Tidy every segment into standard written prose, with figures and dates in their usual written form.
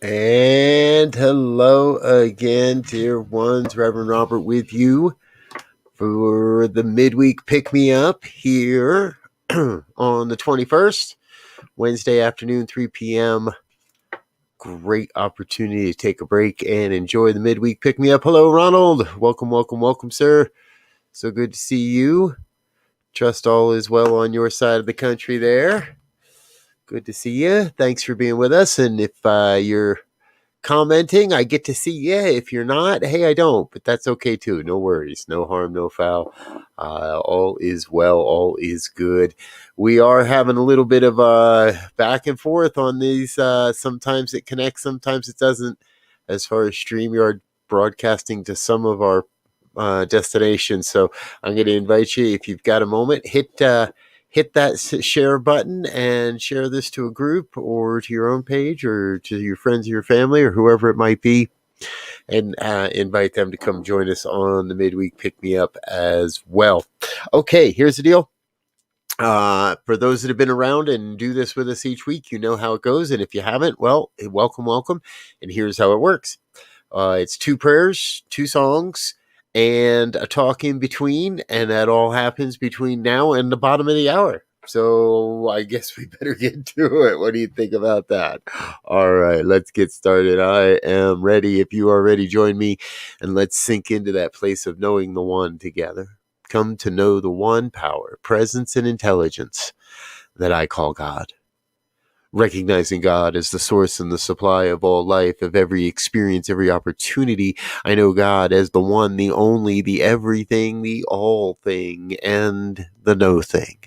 And hello again, dear ones. Reverend Robert with you for the midweek pick me up here on the 21st, Wednesday afternoon, 3 p.m. Great opportunity to take a break and enjoy the midweek pick me up. Hello, Ronald. Welcome, sir. So good to see you. Trust all is well on your side of the country there. Good to see you. Thanks for being with us. And if you're commenting, I get to see you. If you're not, hey, I don't, but that's okay too. No worries, no harm, no foul. All is well, all is good. We are having a little bit of back and forth on these. Sometimes it connects, sometimes it doesn't. As far as StreamYard broadcasting to some of our destinations, so I'm going to invite you, if you've got a moment, hit that share button and share this to a group or to your own page or to your friends or your family or whoever it might be, and invite them to come join us on the midweek pick me up as well. Okay, here's the deal. For those that have been around and do this with us each week, you know how it goes. And if you haven't, well, welcome. And here's how it works. It's 2 prayers, 2 songs, and a talk in between, and that all happens between now and the bottom of the hour. So I guess we better get to it. What do you think about that? All right, let's get started. I am ready. If you are ready, join me, and let's sink into that place of knowing the one together. Come to know the one power, presence, and intelligence that I call God. Recognizing God as the source and the supply of all life, of every experience, every opportunity. I know God as the one, the only, the everything, the all thing, and the no thing.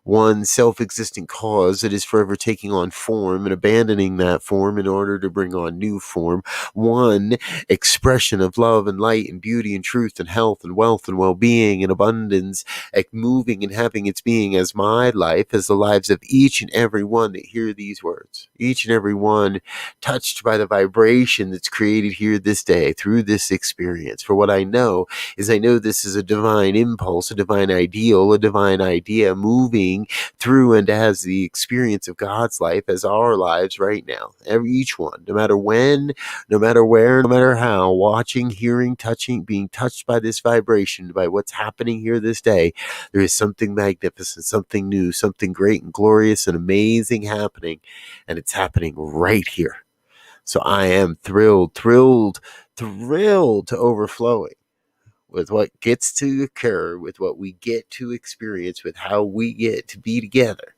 One self-existent cause that is forever taking on form and abandoning that form in order to bring on new form. One expression of love and light and beauty and truth and health and wealth and well-being and abundance, moving and having its being as my life, as the lives of each and every one that hear these words. Each and every one touched by the vibration that's created here this day through this experience. For what I know is this is a divine impulse, a divine ideal, a divine idea moving through and as the experience of God's life as our lives right now. Each one, no matter when, no matter where, no matter how, watching, hearing, touching, being touched by this vibration, by what's happening here this day, there is something magnificent, something new, something great and glorious and amazing happening, and it's happening right here. So I am thrilled to overflowing with what gets to occur, with what we get to experience, with how we get to be together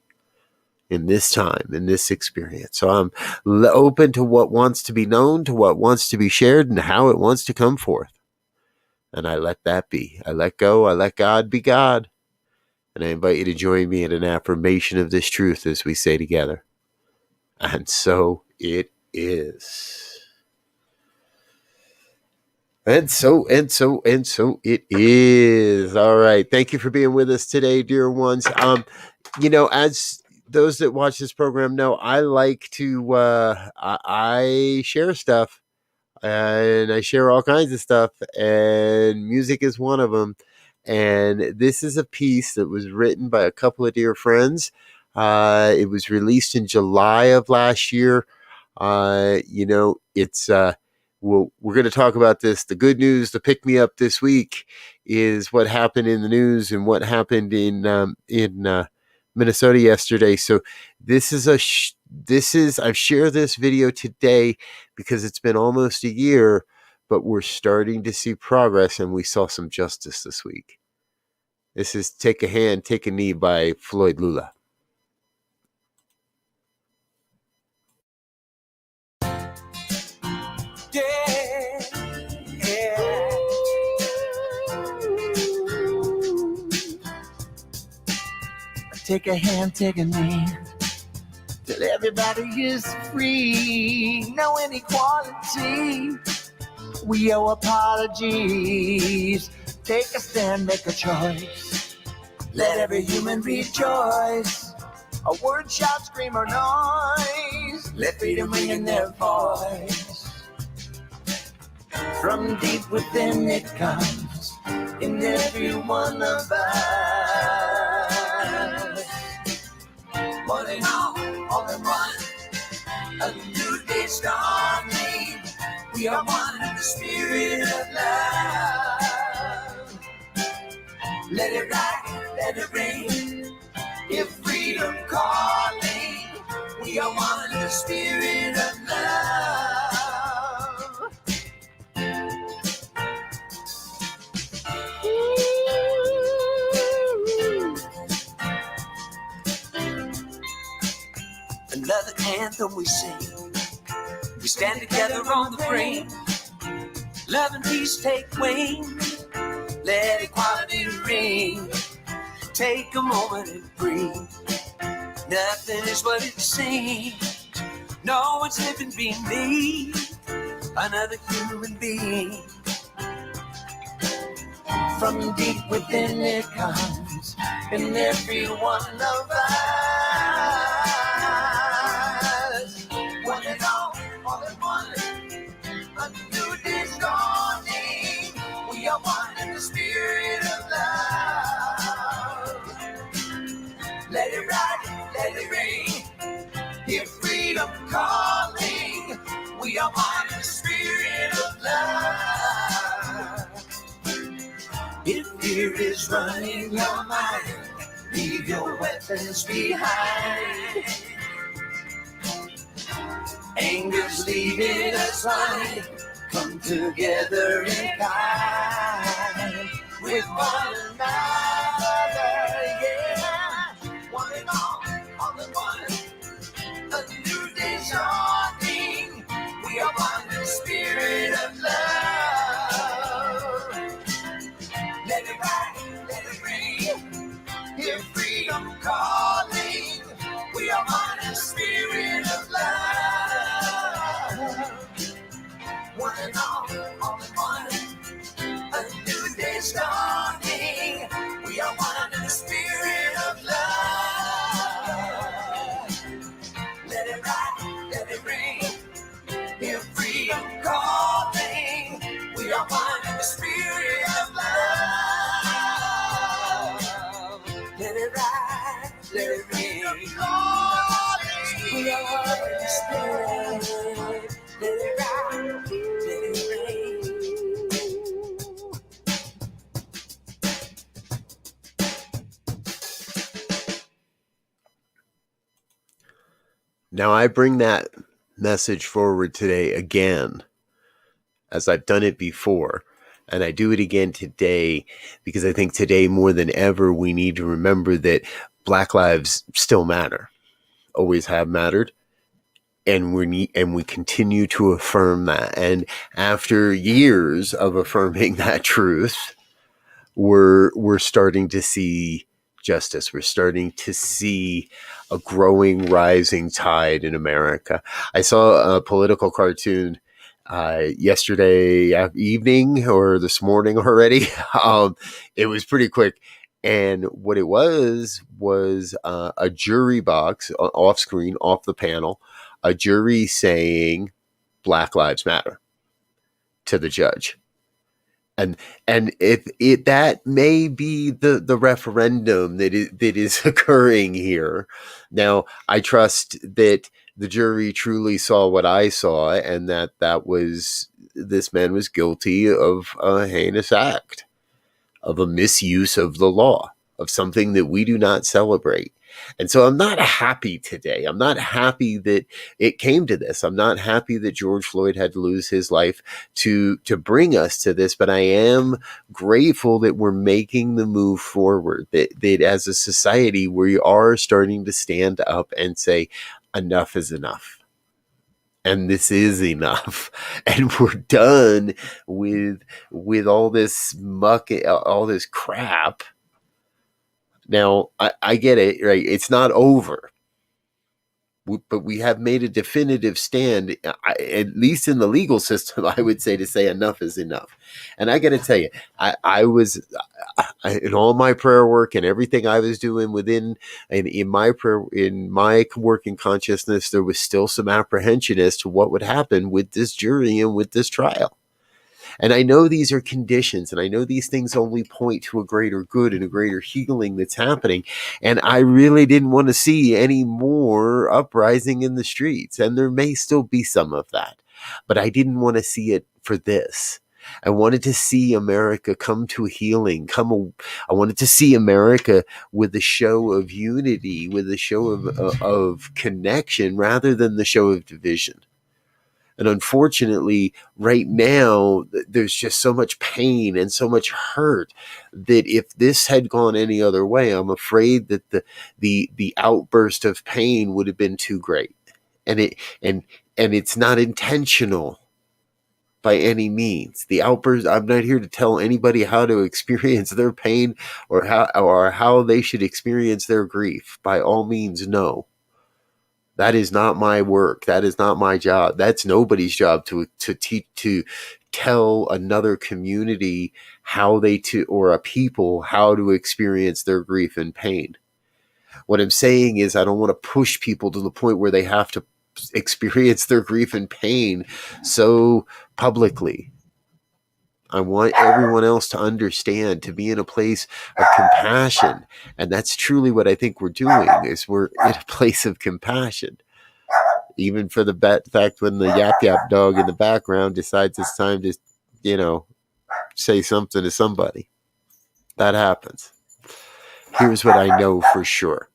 in this time, in this experience. So I'm open to what wants to be known, to what wants to be shared, and how it wants to come forth. And I let that be. I let go. I let God be God. And I invite you to join me in an affirmation of this truth as we say together. And so it is. And so it is. All right. Thank you for being with us today, dear ones. As those that watch this program know, I like to, I share stuff, and I share all kinds of stuff, and music is one of them. And this is a piece that was written by a couple of dear friends. It was released in July of last year. It's, we're going to talk about this. The good news, the pick me up this week, is what happened in the news and what happened in Minnesota yesterday. So I've shared this video today because it's been almost a year, but we're starting to see progress, and we saw some justice this week. This is "Take a Hand, Take a Knee" by Floyd Lula. Take a hand, take a knee, till everybody is free. No inequality, we owe apologies. Take a stand, make a choice. Let every human rejoice. A word, shout, scream, or noise. Let freedom ring in their voice. From deep within it comes, in every one of us. One and all in one. A new day days dawning. We are one in the spirit of love. Let it ride, let it rain. If freedom calling, we are one in the spirit of love. Another anthem we sing. We stand together on the frame. Love and peace take wing. Let equality ring. Take a moment and breathe. Nothing is what it seems. No one's living beneath another human being. From deep within it comes in every one of us. One and all in one. A new day's dawning. We are one in the spirit of love. Let it ride, let it rain. Hear freedom calling. We are one in the spirit of love. If fear is running your mind, leave your weapons behind. Anger's leading us blind. Come together in kind with one another, yeah. One and all in one. A new day's dawning. We are one in the spirit of love. Let it ride, let it rain. Hear freedom calling. We are one in the spirit of love. One and all in one. A new day's dawning. We are one in the spirit of love. Let it ride, let it rain. Hear freedom calling. We are one in the spirit of love. Let it ride, let it rain. We are one in the spirit. Let it ride, let it rain. Now I bring that message forward today again, as I've done it before, and I do it again today because I think today more than ever we need to remember that Black lives still matter, always have mattered, and we continue to affirm that. And after years of affirming that truth, we're starting to see justice. We're starting to see a growing, rising tide in America. I saw a political cartoon yesterday evening or this morning already. It was pretty quick. And what it was a jury box off screen, off the panel, a jury saying Black Lives Matter to the judge. And if that may be the referendum that is occurring here. Now, I trust that the jury truly saw what I saw, and that was this man was guilty of a heinous act, of a misuse of the law, of something that we do not celebrate. And so I'm not happy today. I'm not happy that it came to this. I'm not happy that George Floyd had to lose his life to bring us to this, but I am grateful that we're making the move forward, that as a society, we are starting to stand up and say, enough is enough. And this is enough. And we're done with all this muck, all this crap. Now, I get it, right? It's not over. But we have made a definitive stand, at least in the legal system, I would say, to say enough is enough. And I got to tell you, I was, in all my prayer work and everything I was doing in my working consciousness, there was still some apprehension as to what would happen with this jury and with this trial. And I know these are conditions, and I know these things only point to a greater good and a greater healing that's happening. And I really didn't want to see any more uprising in the streets. And there may still be some of that, but I didn't want to see it for this. I wanted to see America come to healing. I wanted to see America with a show of unity, with a show of connection, rather than the show of division. And unfortunately, right now, there's just so much pain and so much hurt that if this had gone any other way, I'm afraid that the outburst of pain would have been too great. And it's not intentional by any means. The outburst, I'm not here to tell anybody how to experience their pain or how they should experience their grief. By all means, no. That is not my work. That is not my job. That's nobody's job to teach, to tell another community or a people how to experience their grief and pain. What I'm saying is I don't want to push people to the point where they have to experience their grief and pain so publicly. I want everyone else to understand, to be in a place of compassion. And that's truly what I think we're doing, is we're in a place of compassion. Even for the fact when the yap yap dog in the background decides it's time to, say something to somebody. That happens. Here's what I know for sure.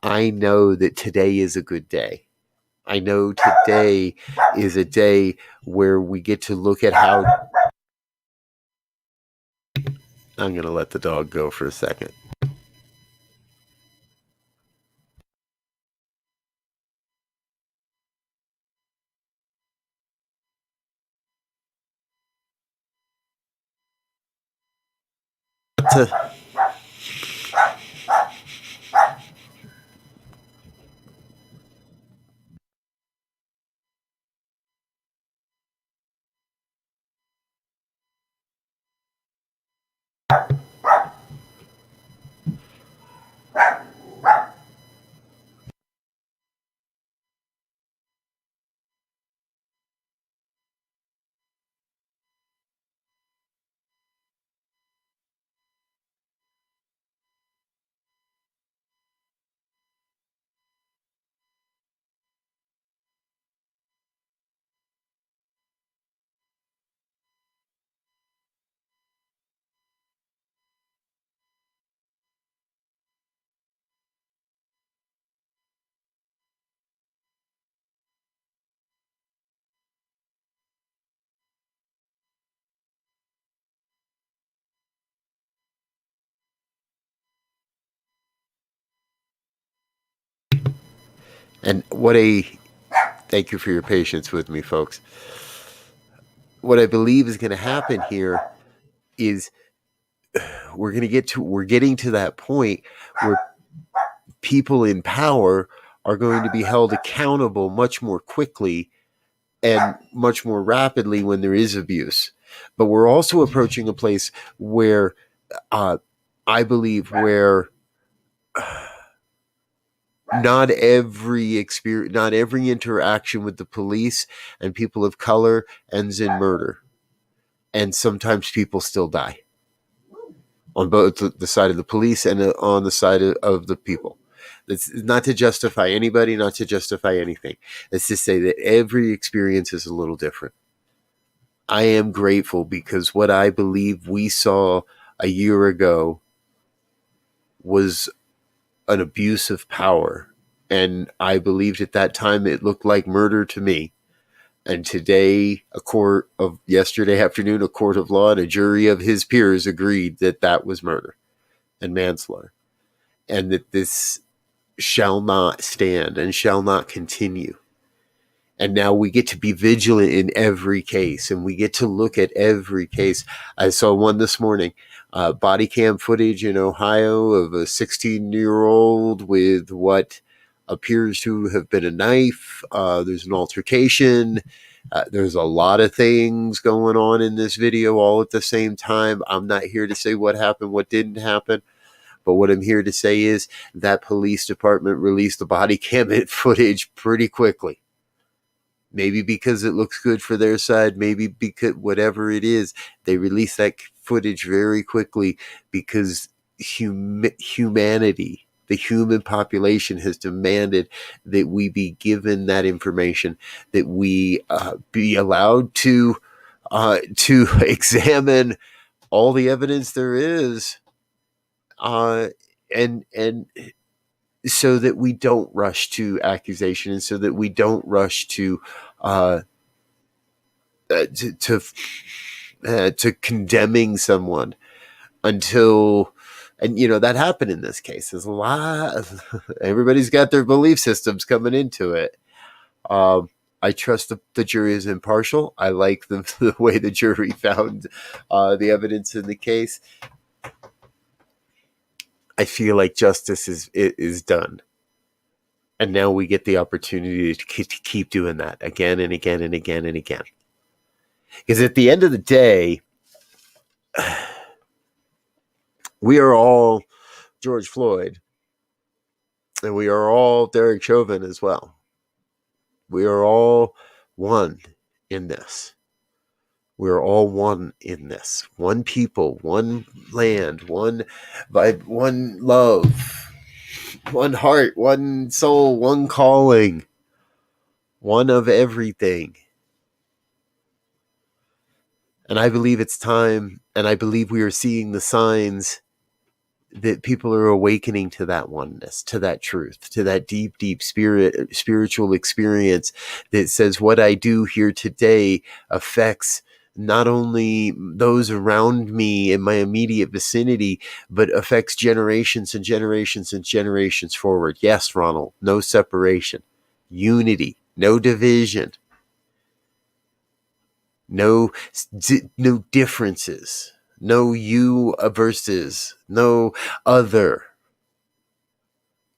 I know that today is a good day. I know today is a day where we get to look at how... I'm going to let the dog go for a second. And thank you for your patience with me, folks. What I believe is going to happen here is we're getting to that point where people in power are going to be held accountable much more quickly and much more rapidly when there is abuse. But we're also approaching a place where I believe where not every interaction with the police and people of color ends in murder. And sometimes people still die on both the side of the police and on the side of the people. That's not to justify anybody, not to justify anything. It's to say that every experience is a little different. I am grateful because what I believe we saw a year ago was an abuse of power. And I believed at that time it looked like murder to me. And today, yesterday afternoon, a court of law and a jury of his peers agreed that that was murder and manslaughter. And that this shall not stand and shall not continue. And now we get to be vigilant in every case, and we get to look at every case. I saw one this morning, body cam footage in Ohio of a 16-year-old with what appears to have been a knife. There's an altercation. There's a lot of things going on in this video all at the same time. I'm not here to say what happened, what didn't happen. But what I'm here to say is that police department released the body cam footage pretty quickly. Maybe because it looks good for their side, maybe because whatever it is, they release that footage very quickly because humanity, the human population, has demanded that we be given that information, that we be allowed to examine all the evidence there is, and so that we don't rush to accusation, and so that we don't rush uh, to condemning someone until, and that happened in this case. There's a lot of, everybody's got their belief systems coming into it. I trust the jury is impartial. I like the way the jury found the evidence in the case. I feel like justice is done. And now we get the opportunity to keep doing that again and again and again and again. Because at the end of the day, we are all George Floyd, and we are all Derek Chauvin as well. We are all one in this. We are all one in this. One people, one land, one vibe, one love, one heart, one soul, one calling, one of everything. And I believe it's time, and I believe we are seeing the signs that people are awakening to that oneness, to that truth, to that deep, deep spiritual experience that says what I do here today affects not only those around me in my immediate vicinity, but affects generations and generations and generations forward. Yes, Ronald, no separation, unity, no division, no differences, no you versus, no other.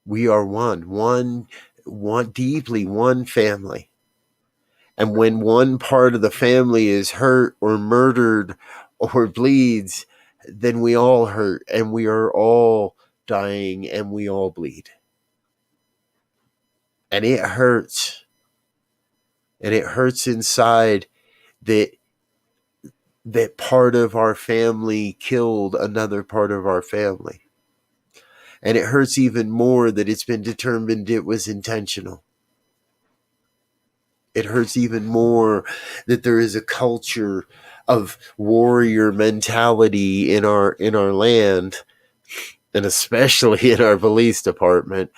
We are one deeply one family. And when one part of the family is hurt or murdered or bleeds, then we all hurt, and we are all dying, and we all bleed. And it hurts. And it hurts inside that part of our family killed another part of our family. And it hurts even more that it's been determined it was intentional. It hurts even more that there is a culture of warrior mentality in our land, and especially in our police department,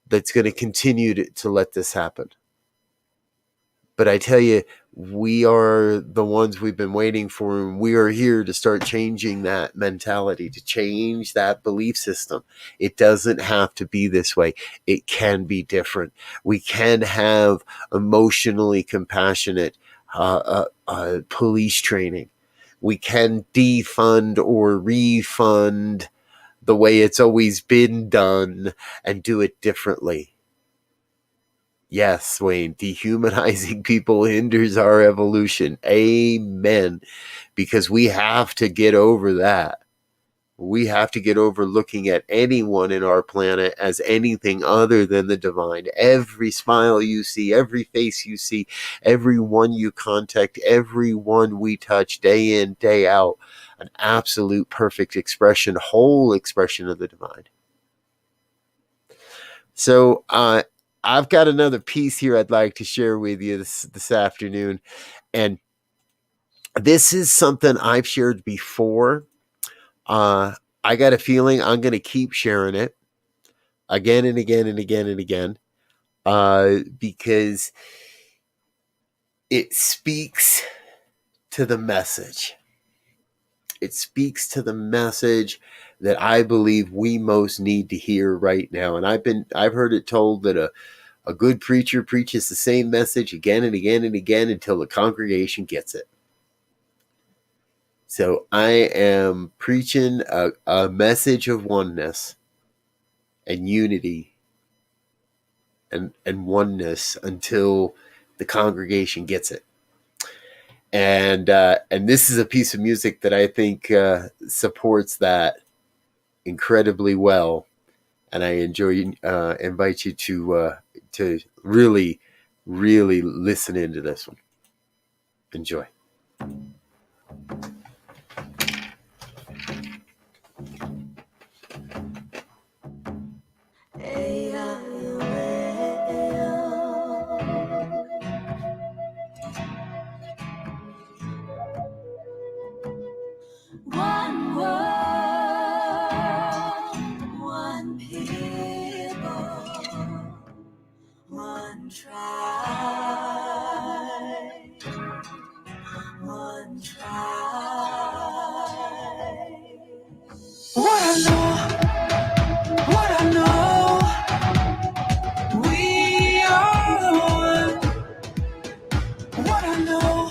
that's going to continue to let this happen. But I tell you, we are the ones we've been waiting for, and we are here to start changing that mentality, to change that belief system. It doesn't have to be this way. It can be different. We can have emotionally compassionate police training. We can defund or refund the way it's always been done and do it differently. Yes, Wayne, dehumanizing people hinders our evolution. Amen. Because we have to get over that. We have to get over looking at anyone in our planet as anything other than the divine. Every smile you see, every face you see, everyone you contact, everyone we touch day in, day out, an absolute perfect expression, whole expression of the divine. So, I've got another piece here I'd like to share with you this afternoon. And this is something I've shared before. I got a feeling I'm going to keep sharing it again and again and again and again, because it speaks to the message. It speaks to the message that I believe we most need to hear right now. And I've heard it told that a good preacher preaches the same message again and again and again until the congregation gets it. So I am preaching a message of oneness and unity and oneness until the congregation gets it. And this is a piece of music that I think supports that incredibly well. And I invite you to really really listen into this one. Enjoy. One world, one people, one tribe, one tribe. What I know, we are one. What I know,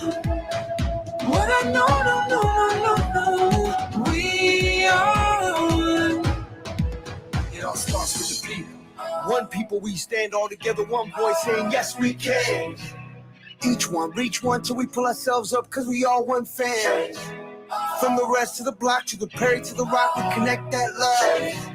no, we are one. It all starts with the people. One people, we stand all together, one voice saying yes we can. Each one, reach one till we pull ourselves up, cause we all one fan. From the rest of the block to the Perry to the Rock, we connect that love.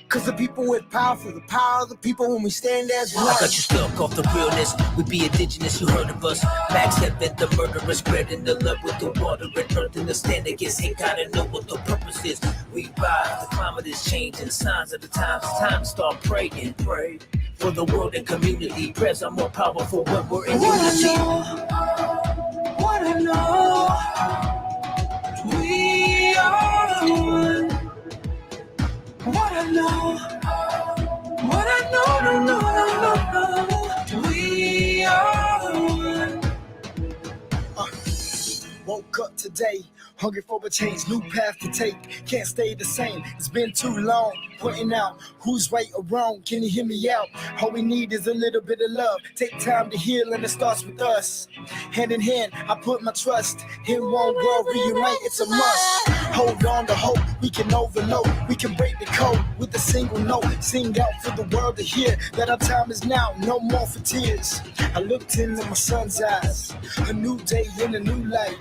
Cause the people with power, for the power of the people when we stand as one. I got you stuck off the realness. We be indigenous, you heard of us. Max Heaven, the murderer, spreading the love with the water and earth. And the stand against hate, gotta know what the purpose is. We rise, the climate is changing, signs of the times. It's time to start praying, pray for the world and community. Prayers are more powerful when we're in unity. What I know, we are one. What I know, no, we are one. Woke up today, hungry for a change, new path to take. Can't stay the same, it's been too long. Pointing out who's right or wrong, can you hear me out? All we need is a little bit of love. Take time to heal and it starts with us. Hand in hand, I put my trust. In one world, reunite, it's a must. Hold on to hope, we can overload. We can break the code with a single note. Sing out for the world to hear that our time is now, no more for tears. I looked into my son's eyes, a new day in a new light.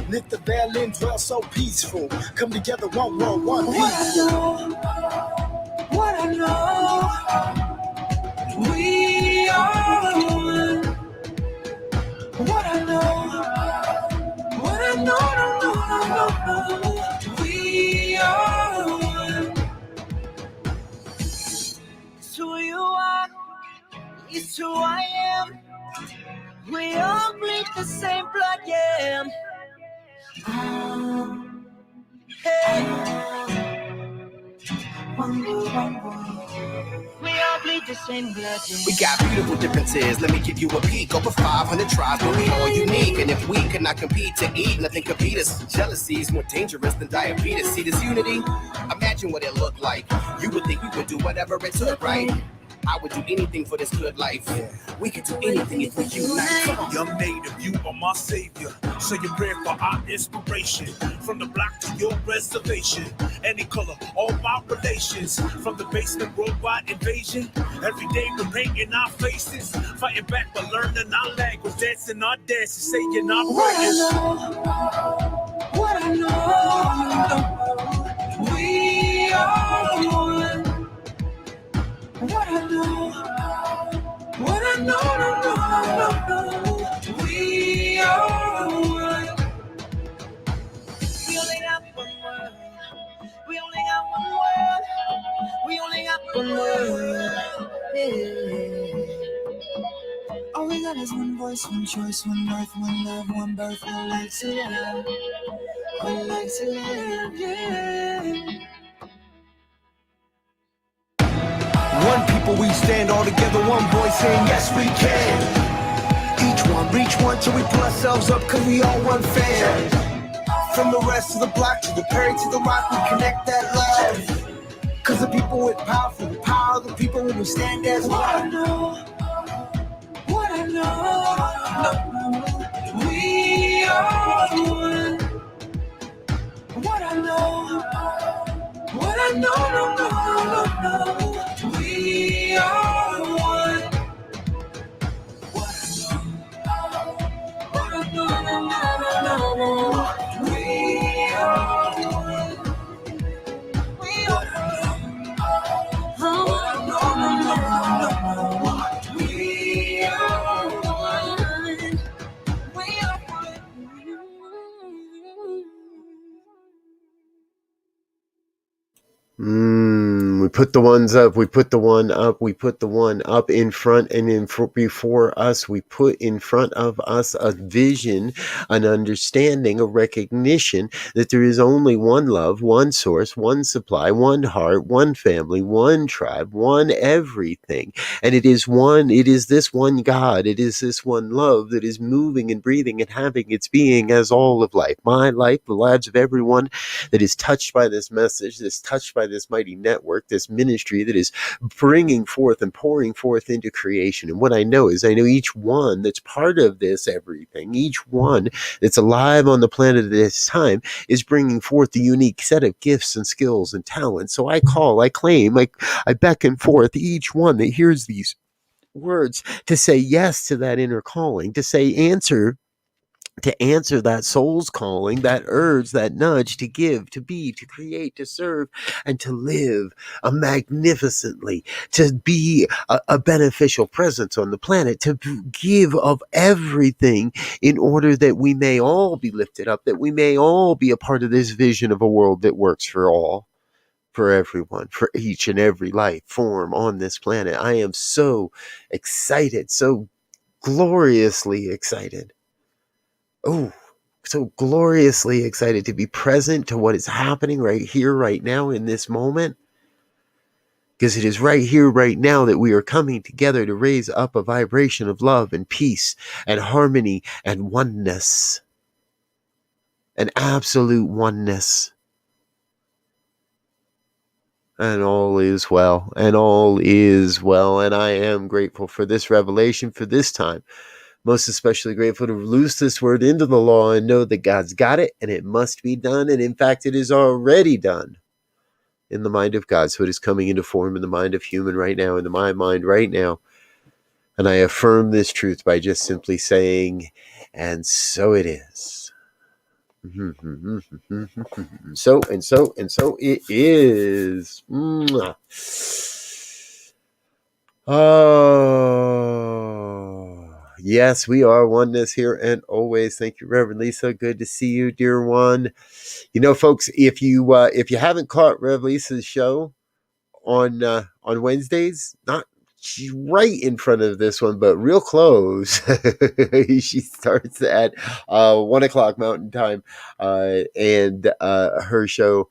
Lift the veil and dwell so peaceful. Come together, one world, one people. What I know, we are one. What I know, no, we are one. It's who you are, it's who I am. We all bleed the same blood, yeah. Hey. We all bleed the same blood, yeah. We got beautiful differences. Let me give you a peek. Over 500 tribes, but we all unique. And if we could not compete to eat, nothing could beat us. Jealousy is more dangerous than diabetes. See this unity? Imagine what it looked like. You would think we would do whatever it took, right? I would do anything for this good life. We could do anything if we unite. Young native, you are my savior. Say your prayer for our inspiration. From the block to your reservation. Any color, all my relations. From the basement, worldwide invasion. Every day we're painting our faces. Fighting back but learning our language. Dancing our dances, saying our prayers. What I know, we are one. What I know, no, we are one. We only got one world. We only got one world. We only got one world. Yeah. All we got is one voice, one choice, one earth, one love, one birth, one life to live. One life to live, yeah. One people, we stand all together, one voice saying yes we can. Each one, reach one till we pull ourselves up, cause we all one fan. From the rest of the block to the Perry to the Rock, we connect that love. Cause the people with power, for the power of the people when we stand as one. What I know, we are one. What I know, no, we are one. What I know, we are one. We are one. We are one. We put the ones up, we put the one up, we put the one up in front and before us. We put in front of us a vision, an understanding, a recognition that there is only one love, one source, one supply, one heart, one family, one tribe, one everything. And it is this one God, it is this one love that is moving and breathing and having its being as all of life. My life, the lives of everyone that is touched by this message, that's touched by this mighty network, this ministry that is bringing forth and pouring forth into creation. And what I know is I know each one that's part of this everything, each one that's alive on the planet at this time is bringing forth the unique set of gifts and skills and talents. So I call, I claim, I beckon forth each one that hears these words to say yes to that inner calling, to say to answer that soul's calling, that urge, that nudge to give, to be, to create, to serve, and to live magnificently, to be a beneficial presence on the planet, to give of everything in order that we may all be lifted up, that we may all be a part of this vision of a world that works for all, for everyone, for each and every life form on this planet. I am so excited, so gloriously excited. Oh, so gloriously excited to be present to what is happening right here, right now, in this moment. Because it is right here, right now that we are coming together to raise up a vibration of love and peace and harmony and oneness. An absolute oneness. And all is well. And all is well. And I am grateful for this revelation, for this time. Most especially grateful to loose this word into the law and know that God's got it and it must be done. And in fact, it is already done in the mind of God. So it is coming into form in the mind of human right now, in my mind right now. And I affirm this truth by just simply saying, and so it is. So it is. Oh, yes, we are oneness here and always. Thank you, Reverend Lisa. Good to see you, dear one. You know, folks, if you haven't caught Rev Lisa's show on Wednesdays, not right in front of this one, but real close. She starts at 1:00 Mountain Time, and her show.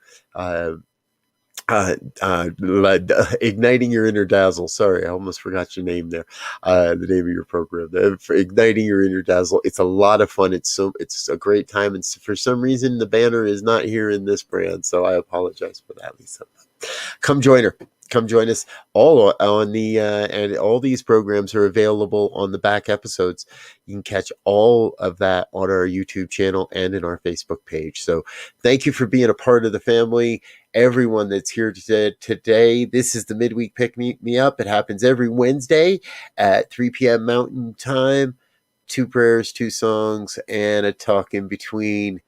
Igniting Your Inner Dazzle. Sorry, I almost forgot your name there. The name of your program, for Igniting Your Inner Dazzle. It's a lot of fun. It's a great time. And for some reason, the banner is not here in this brand, so I apologize for that, Lisa. Come join her. Come join us all on the and all these programs are available on the back episodes. You can catch all of that on our YouTube channel and in our Facebook page. So thank you for being a part of the family. Everyone that's here today. This is the midweek pick me up. It happens every Wednesday at 3 p.m. Mountain Time. 2 prayers, 2 songs, and a talk in between.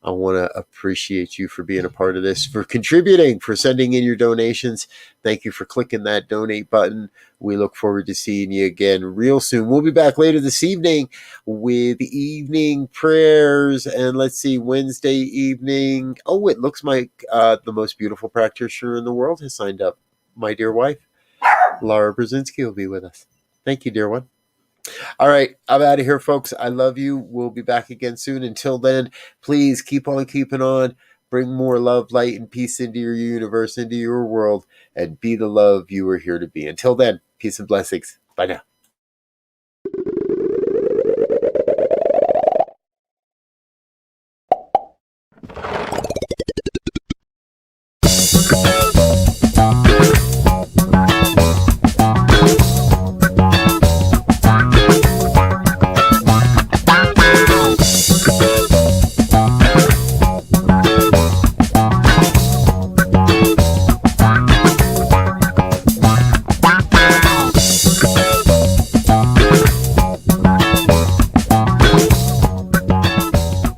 I want to appreciate you for being a part of this, for contributing, for sending in your donations. Thank you for clicking that donate button. We look forward to seeing you again real soon. We'll be back later this evening with evening prayers. And let's see, Wednesday evening. Oh, it looks like the most beautiful practitioner in the world has signed up. My dear wife, Laura Brzezinski, will be with us. Thank you, dear one. All right, I'm out of here, folks. I love you. We'll be back again soon. Until then, please keep on keeping on. Bring more love, light, and peace into your universe, into your world, and be the love you are here to be. Until then, peace and blessings. Bye now.